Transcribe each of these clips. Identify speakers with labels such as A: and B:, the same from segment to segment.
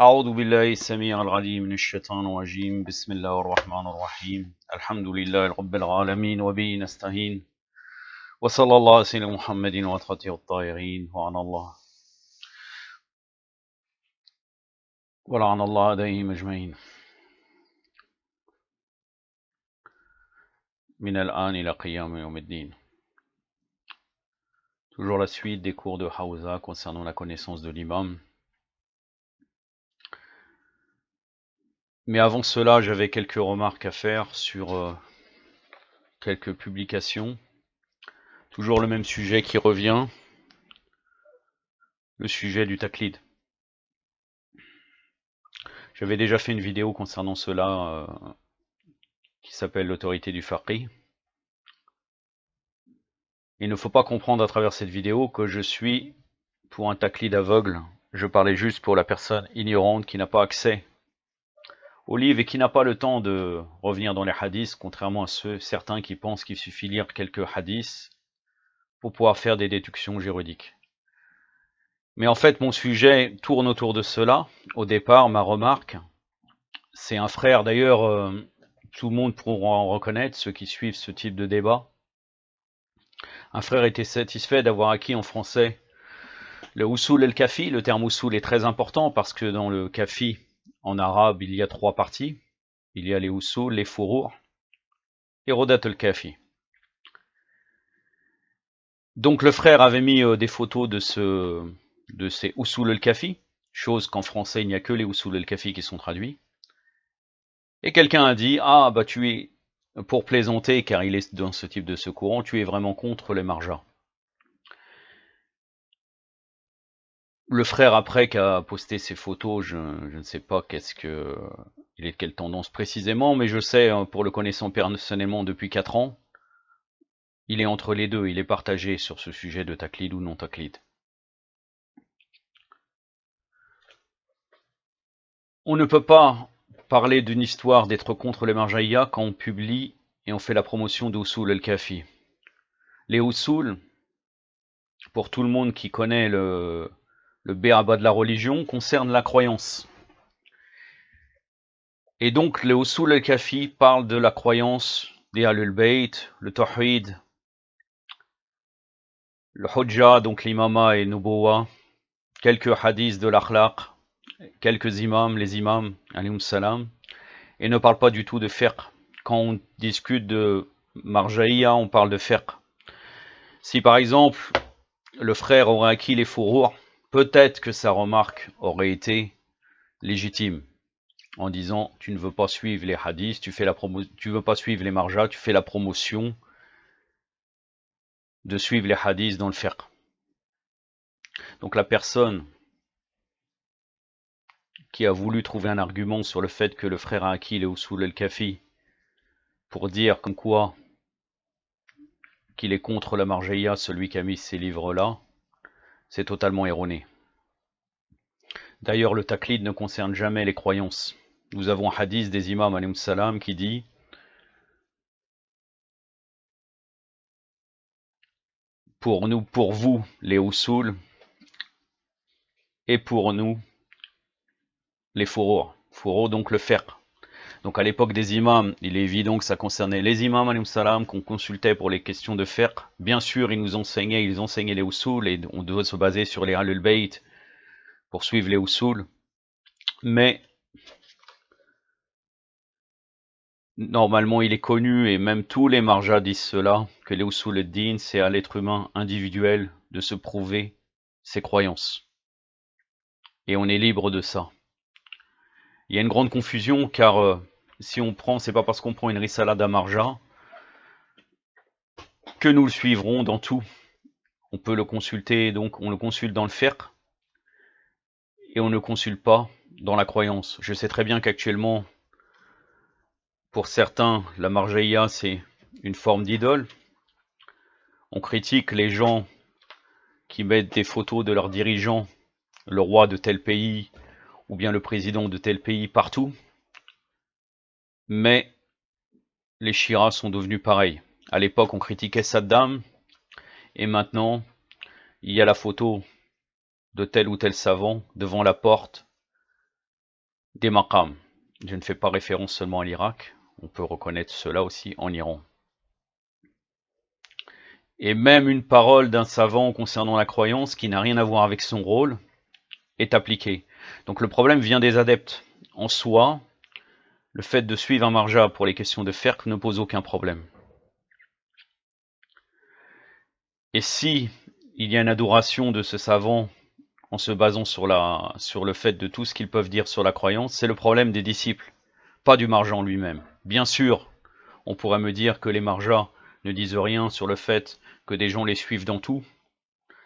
A: أعوذ بالله السميع العليم من الشيطان الرجيم بسم الله الرحمن الرحيم الحمد لله رب العالمين وبه نستعين وصلى الله على سيدنا محمد وأطهره الطاهرين ولعن الله أعدائهم أجمعين من الآن إلى قيام يوم الدين. Toujours la suite des cours de Hawza concernant la connaissance de l'imam. Mais avant cela, j'avais quelques remarques à faire sur quelques publications. Toujours le même sujet qui revient, le sujet du taqlid. J'avais déjà fait une vidéo concernant cela qui s'appelle l'autorité du faqih. Il ne faut pas comprendre à travers cette vidéo que je suis pour un taqlid aveugle. Je parlais juste pour la personne ignorante qui n'a pas accès au livre et qui n'a pas le temps de revenir dans les hadiths, contrairement à certains qui pensent qu'il suffit lire quelques hadiths pour pouvoir faire des déductions juridiques. Mais en fait, mon sujet tourne autour de cela. Au départ, ma remarque, c'est un frère, d'ailleurs, tout le monde pourra en reconnaître, ceux qui suivent ce type de débat. Un frère était satisfait d'avoir acquis en français le usul el-kafi. Le terme usul est très important parce que dans le kafi, en arabe, il y a trois parties. Il y a les usul, les furur et rodat el-kafi. Donc le frère avait mis des photos de ces usul el-kafi, chose qu'en français, il n'y a que les usul el-kafi qui sont traduits. Et quelqu'un a dit, ah bah tu es, pour plaisanter, car il est dans ce type de ce courant, tu es vraiment contre les marjas. Le frère après qui a posté ces photos, je ne sais pas il est de quelle tendance précisément, mais je sais, pour le connaissant personnellement depuis 4 ans, il est entre les deux, il est partagé sur ce sujet de taqlid ou non taqlid. On ne peut pas parler d'une histoire d'être contre les marjaïa quand on publie et on fait la promotion d'Usul el-Kafi. Les Usul, pour tout le monde qui connaît le béaba de la religion, concerne la croyance. Et donc, le Usul al-Kafi parle de la croyance des Ahlul Bayt, le Tawhid, le Hujja, donc l'imama et Nubuwa, quelques hadiths de l'Akhlaq, quelques imams, les imams, alayhim salam, et ne parle pas du tout de fiqh. Quand on discute de marjaïa, on parle de fiqh. Si par exemple, le frère aurait acquis les furur, peut-être que sa remarque aurait été légitime, en disant tu ne veux pas suivre les hadiths, tu veux pas suivre les marjas, tu fais la promotion de suivre les hadiths dans le fiqh. Donc la personne qui a voulu trouver un argument sur le fait que le frère a acquis les usul el-kafi pour dire comme quoi qu'il est contre la marjaïa, celui qui a mis ces livres-là, c'est totalement erroné. D'ailleurs, le taqlid ne concerne jamais les croyances. Nous avons un hadith des imams alayhim salam qui dit pour vous, les usul, et pour nous, les furur. Furur, donc le fiqh. Donc à l'époque des imams, il est évident que ça concernait les imams alayhim salam qu'on consultait pour les questions de fiqh. Bien sûr, ils enseignaient les usul et on doit se baser sur les Ahlul Bayt pour suivre les usul. Mais normalement, il est connu, et même tous les marjas disent cela, que les usul ad-din, c'est à l'être humain individuel de se prouver ses croyances. Et on est libre de ça. Il y a une grande confusion, car si on prend, c'est pas parce qu'on prend une risala d'Amarja que nous le suivrons dans tout. On peut le consulter, donc on le consulte dans le fiqh, et on ne consulte pas dans la croyance. Je sais très bien qu'actuellement, pour certains, la marjaïa, c'est une forme d'idole. On critique les gens qui mettent des photos de leurs dirigeants, le roi de tel pays, ou bien le président de tel pays, partout. Mais les Shiras sont devenus pareils. À l'époque, on critiquait Saddam, et maintenant, il y a la photo de tel ou tel savant devant la porte des maqams. Je ne fais pas référence seulement à l'Irak, on peut reconnaître cela aussi en Iran. Et même une parole d'un savant concernant la croyance qui n'a rien à voir avec son rôle est appliquée. Donc le problème vient des adeptes. En soi, le fait de suivre un marja pour les questions de fiqh ne pose aucun problème. Et si il y a une adoration de ce savant en se basant sur le fait de tout ce qu'ils peuvent dire sur la croyance, c'est le problème des disciples, pas du marja en lui-même. Bien sûr, on pourrait me dire que les marjas ne disent rien sur le fait que des gens les suivent dans tout.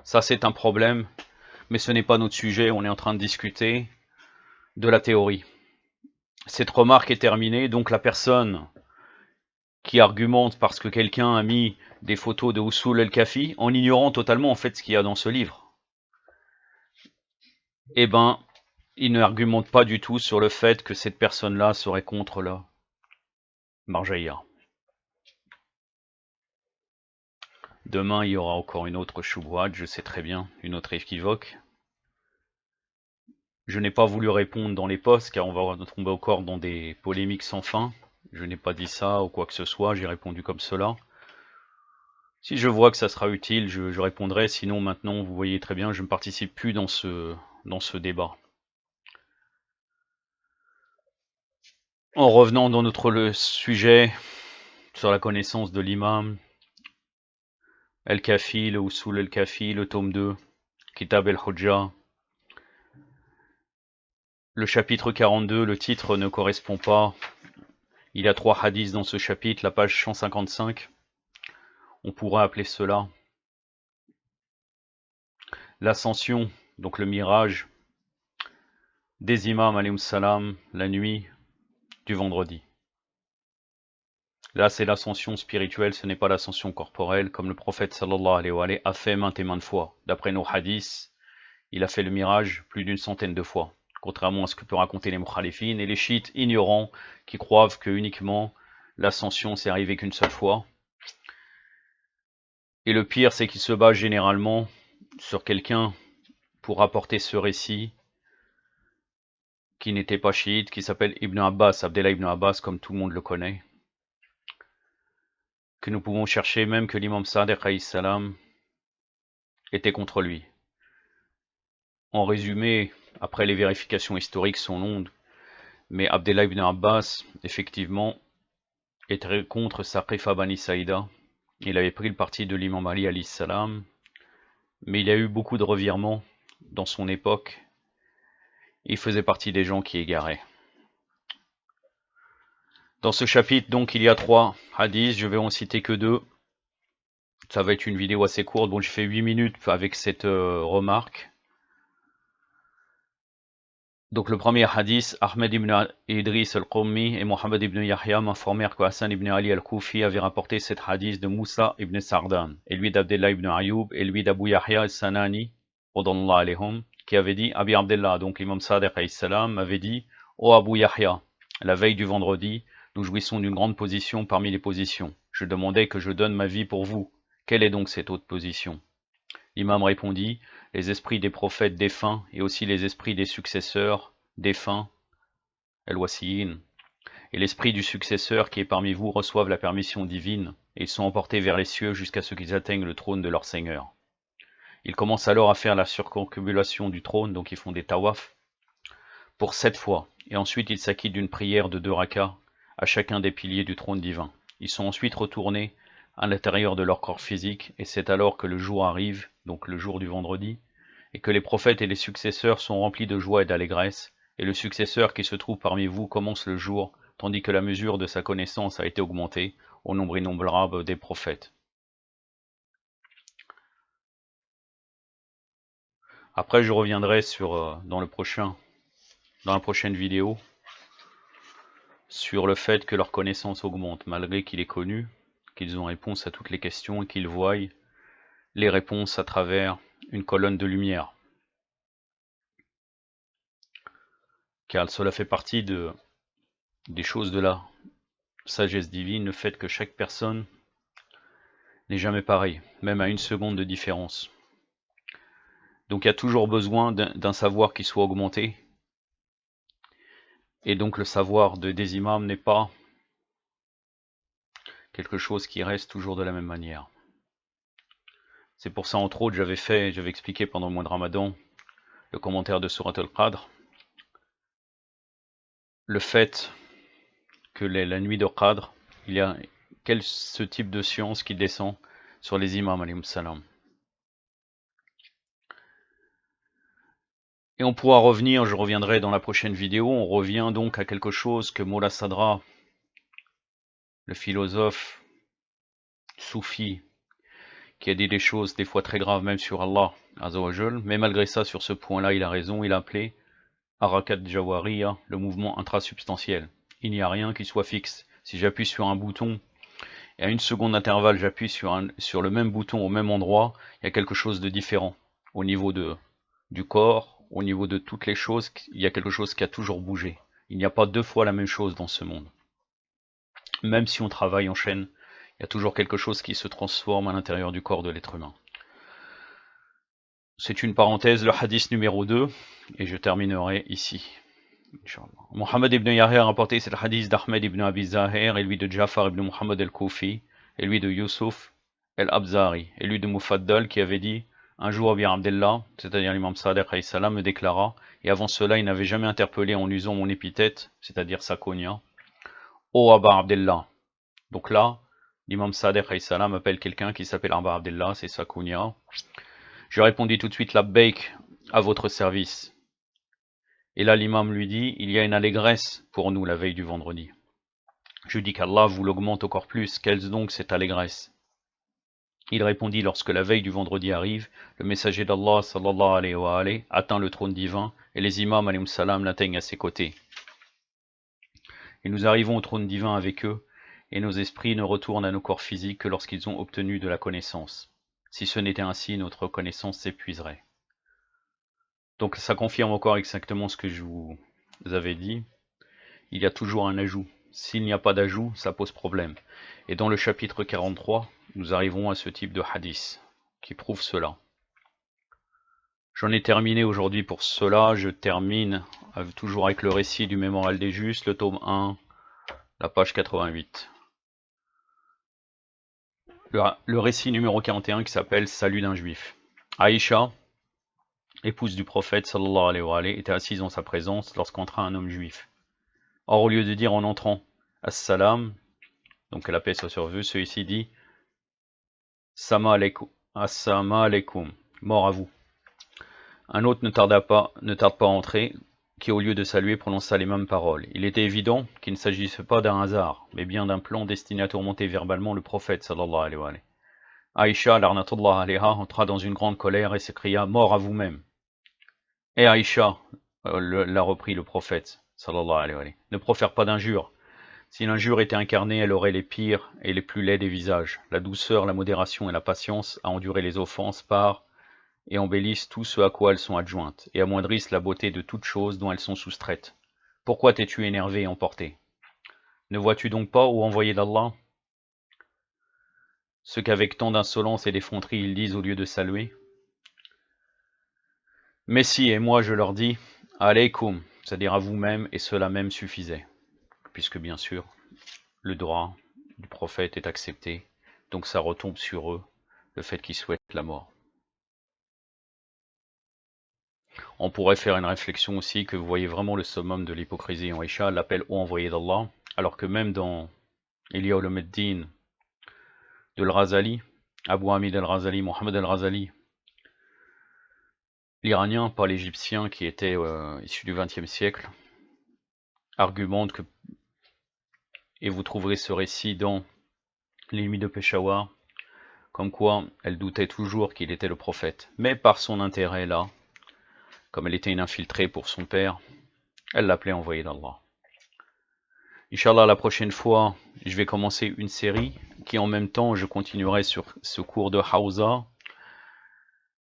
A: Ça, c'est un problème, mais ce n'est pas notre sujet, on est en train de discuter de la théorie. Cette remarque est terminée, donc la personne qui argumente parce que quelqu'un a mis des photos de Usul el-Kafi, en ignorant totalement en fait ce qu'il y a dans ce livre, eh ben, il n'argumente pas du tout sur le fait que cette personne-là serait contre la marjaïa. Demain, il y aura encore une autre choubouade, je sais très bien, une autre équivoque. Je n'ai pas voulu répondre dans les posts car on va tomber encore dans des polémiques sans fin. Je n'ai pas dit ça ou quoi que ce soit, j'ai répondu comme cela. Si je vois que ça sera utile, je répondrai, sinon maintenant, vous voyez très bien, je ne participe plus dans ce débat. En revenant dans notre sujet sur la connaissance de l'imam, El-Kafi, le Usul El-Kafi, le tome 2, Kitab El-Hujja, le chapitre 42, le titre ne correspond pas. Il y a 3 hadiths dans ce chapitre, la page 155. On pourrait appeler cela l'ascension, donc le mirage des imams alayhim salam, la nuit du vendredi. Là, c'est l'ascension spirituelle, ce n'est pas l'ascension corporelle, comme le prophète sallallahu alayhi wa sallam a fait maintes et maintes fois. D'après nos hadiths, il a fait le mirage plus d'une centaine de fois, contrairement à ce que peuvent raconter les mukhalifines et les chiites ignorants qui croient que uniquement l'ascension s'est arrivée qu'une seule fois. Et le pire, c'est qu'il se base généralement sur quelqu'un pour rapporter ce récit qui n'était pas chiite, qui s'appelle Ibn Abbas, Abdallah Ibn Abbas, comme tout le monde le connaît, que nous pouvons chercher même que l'imam Sadiq alayhi salam était contre lui. En résumé, après les vérifications historiques sont longues, mais Abdallah ibn Abbas, effectivement, était contre Saqifa Bani Saïda. Il avait pris le parti de l'imam Ali alayhi salam, mais il y a eu beaucoup de revirements dans son époque. Il faisait partie des gens qui égaraient. Dans ce chapitre, donc, il y a 3 hadiths, je vais en citer que 2. Ça va être une vidéo assez courte, bon, j'ai fait 8 minutes avec cette remarque. Donc le premier hadith, Ahmed ibn Idris al-Qummi et Mohammed ibn Yahya m'informèrent que Hassan ibn Ali al-Koufi avait rapporté cet hadith de Moussa ibn Sardan, et lui d'Abdullah ibn Ayoub, et lui d'Abu Yahya al-Sanani, qui avait dit, Abi Abdullah, donc l'imam Sadiq alayhi salam, avait dit, ô Abu Yahya, la veille du vendredi, nous jouissons d'une grande position parmi les positions. Je demandais que je donne ma vie pour vous. Quelle est donc cette haute position? L'imam répondit, les esprits des prophètes défunts et aussi les esprits des successeurs défunts, el-wasiyin, et l'esprit du successeur qui est parmi vous reçoivent la permission divine et ils sont emportés vers les cieux jusqu'à ce qu'ils atteignent le trône de leur Seigneur. Ils commencent alors à faire la circumambulation du trône, donc ils font des tawaf, pour 7 fois, et ensuite ils s'acquittent d'une prière de 2 rakas à chacun des piliers du trône divin. Ils sont ensuite retournés à l'intérieur de leur corps physique, et c'est alors que le jour arrive, donc le jour du vendredi, et que les prophètes et les successeurs sont remplis de joie et d'allégresse, et le successeur qui se trouve parmi vous commence le jour, tandis que la mesure de sa connaissance a été augmentée au nombre innombrable des prophètes. Après, je reviendrai dans la prochaine vidéo sur le fait que leur connaissance augmente, malgré qu'il est connu, qu'ils ont réponse à toutes les questions et qu'ils voient les réponses à travers une colonne de lumière. Car cela fait partie des choses de la sagesse divine, le fait que chaque personne n'est jamais pareille, même à une seconde de différence. Donc il y a toujours besoin d'un savoir qui soit augmenté, Et donc le savoir des imams n'est pas quelque chose qui reste toujours de la même manière. C'est pour ça, entre autres, j'avais expliqué pendant le mois de Ramadan le commentaire de Surat al-Qadr, le fait que la nuit de Qadr, il y a ce type de science qui descend sur les imams, alayhim salam. Et on pourra revenir, je reviendrai dans la prochaine vidéo, on revient donc à quelque chose que Mola Sadra, le philosophe soufi, qui a dit des choses des fois très graves même sur Allah, Azzawajal, mais malgré ça, sur ce point-là, il a raison, il a appelé Harakat Jawariya, le mouvement intrasubstantiel. Il n'y a rien qui soit fixe. Si j'appuie sur un bouton, et à une seconde d'intervalle, j'appuie sur le même bouton au même endroit, il y a quelque chose de différent. Au niveau du corps, au niveau de toutes les choses, il y a quelque chose qui a toujours bougé. Il n'y a pas deux fois la même chose dans ce monde. Même si on travaille en chaîne, il y a toujours quelque chose qui se transforme à l'intérieur du corps de l'être humain. C'est une parenthèse, le hadith numéro 2, et je terminerai ici. Mohammed ibn Yahya a rapporté cet hadith d'Ahmed ibn Abi Zahir, et lui de Jafar ibn Muhammad al-Koufi, et lui de Yusuf al-Abzari, et lui de Mufaddal qui avait dit un jour Abi Abdullah, c'est-à-dire l'imam Sadiq alayhi salam, me déclara, et avant cela il n'avait jamais interpellé en usant mon épithète, c'est-à-dire sa kunya, ô Aba Abdullah. Donc là, l'imam Sadiq alayhi salam appelle quelqu'un qui s'appelle Aba Abdullah, c'est sa kunya. Je répondis tout de suite labbaik, à votre service. Et là l'imam lui dit, il y a une allégresse pour nous la veille du vendredi. Je dis qu'Allah vous l'augmente encore plus, quelle donc cette allégresse? Il répondit, lorsque la veille du vendredi arrive, le messager d'Allah sallallahu alayhi wa alayhi atteint le trône divin et les imams alayhim salam l'atteignent à ses côtés. Et nous arrivons au trône divin avec eux, et nos esprits ne retournent à nos corps physiques que lorsqu'ils ont obtenu de la connaissance. Si ce n'était ainsi, notre connaissance s'épuiserait. Donc ça confirme encore exactement ce que je vous avais dit. Il y a toujours un ajout. S'il n'y a pas d'ajout, ça pose problème. Et dans le chapitre 43, nous arrivons à ce type de hadith qui prouve cela. J'en ai terminé aujourd'hui pour cela. Je termine toujours avec le récit du Mémorial des Justes, le tome 1, la page 88. Le récit numéro 41 qui s'appelle Salut d'un juif. Aïcha, épouse du prophète sallallahu alayhi wa alayhi, était assise en sa présence lorsqu'entra un homme juif. Or, au lieu de dire en entrant Assalam, donc que la paix soit sur vous, celui-ci dit Sama alaikum, mort à vous. Un autre ne tarde pas à entrer, qui au lieu de saluer prononça les mêmes paroles. Il était évident qu'il ne s'agissait pas d'un hasard, mais bien d'un plan destiné à tourmenter verbalement le prophète sallallahu alayhi wa alayhi. Aïcha, l'arnatullah alayha, entra dans une grande colère et s'écria mort à vous-même. Et Aïcha, l'a repris le prophète sallallahu alayhi wa alayhi, ne profère pas d'injures. Si l'injure était incarnée, elle aurait les pires et les plus laids des visages. La douceur, la modération et la patience à endurer les offenses par et embellissent tout ce à quoi elles sont adjointes, et amoindrissent la beauté de toutes choses dont elles sont soustraites. Pourquoi t'es-tu énervé et emporté? Ne vois-tu donc pas, ô envoyé d'Allah, ce qu'avec tant d'insolence et d'effronterie ils disent au lieu de saluer? Mais si, et moi je leur dis, alaykoum, c'est-à-dire à vous-même, et cela même suffisait, puisque bien sûr, le droit du prophète est accepté, donc ça retombe sur eux, le fait qu'ils souhaitent la mort. On pourrait faire une réflexion aussi que vous voyez vraiment le summum de l'hypocrisie en Aïcha, l'appel ô envoyé d'Allah, alors que même dans Ihya Ulumuddin de Al-Razali, Abu Hamid Al-Razali, Mohammed Al-Razali, l'Iranien, pas l'Égyptien qui était issu du XXe siècle, argumente que, et vous trouverez ce récit dans Les Nuits de Peshawar, comme quoi elle doutait toujours qu'il était le prophète, mais par son intérêt là, comme elle était une infiltrée pour son père, elle l'appelait envoyé d'Allah. Inch'Allah, la prochaine fois, je vais commencer une série qui en même temps, je continuerai sur ce cours de Hawza.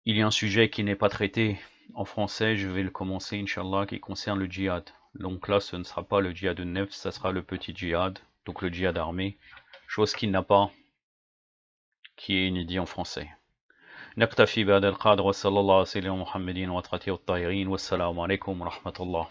A: Il y a un sujet qui n'est pas traité en français, je vais le commencer, Inch'Allah, qui concerne le djihad. Donc là, ce ne sera pas le djihad de nefs, ça sera le petit djihad, donc le djihad armé, chose qu'il n'a pas, qui est inédit en français. نكتفي بهذا القدر وصلى الله على سيدنا محمد وعلى آله الطاهرين والسلام عليكم ورحمة الله